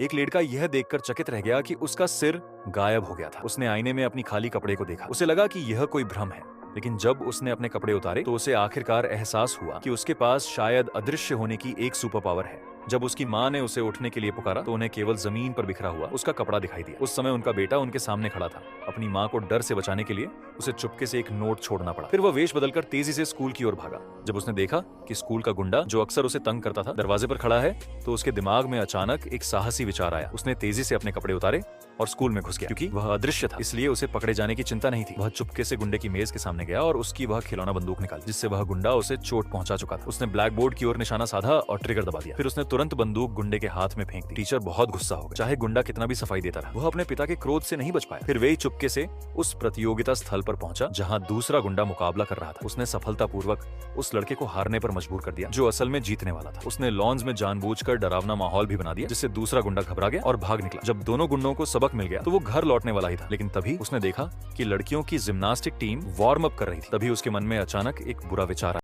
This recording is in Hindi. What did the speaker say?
एक लड़का यह देखकर चकित रह गया कि उसका सिर गायब हो गया था। उसने आईने में अपनी खाली कपड़े को देखा। उसे लगा कि यह कोई भ्रम है, लेकिन जब उसने अपने कपड़े उतारे तो उसे आखिरकार एहसास हुआ कि उसके पास शायद अदृश्य होने की एक सुपर पावर है। जब उसकी माँ ने उसे उठने के लिए पुकारा तो उन्हें केवल जमीन पर बिखरा हुआ उसका कपड़ा दिखाई दिया। उस समय उनका बेटा उनके सामने खड़ा था। अपनी माँ को डर से बचाने के लिए उसे चुपके से एक नोट छोड़ना पड़ा। फिर वह वेश बदलकर तेजी से स्कूल की ओर भागा। जब उसने देखा कि स्कूल का गुंडा जो अक्सर उसे तंग करता था दरवाजे पर खड़ा है, तो उसके दिमाग में अचानक एक साहसी विचार आया। उसने तेजी से अपने कपड़े उतारे और स्कूल में घुस गया। क्योंकि वह अदृश्य था, इसलिए उसे पकड़े जाने की चिंता नहीं थी। वह चुपके से गुंडे की मेज के सामने गया और उसकी वह खिलौना बंदूक निकाली, जिससे वह गुंडा उसे चोट पहुंचा चुका था। उसने ब्लैक बोर्ड की ओर निशाना साधा और ट्रिगर दबा दिया। फिर उसने तुरंत बंदूक गुंडे के हाथ में फेंक दी। टीचर बहुत गुस्सा हो गया। चाहे गुंडा कितना भी सफाई देता रहा, वह अपने पिता के क्रोध से नहीं बच पाया। फिर वे चुपके से उस प्रतियोगिता स्थल पर पहुंचा जहां दूसरा गुंडा मुकाबला कर रहा था। उसने सफलतापूर्वक उस लड़के को हारने पर मजबूर कर दिया जो असल में जीतने वाला था। उसने लॉन्स में जानबूझकर डरावना माहौल भी बना दिया, जिससे दूसरा गुंडा घबरा गया और भाग निकला। जब दोनों गुंडों को सबक मिल गया तो वो घर लौटने वाला ही था, लेकिन तभी उसने देखा कि लड़कियों की जिम्नास्टिक टीम वार्म अप कर रही थी। तभी उसके मन में अचानक एक बुरा विचार आया।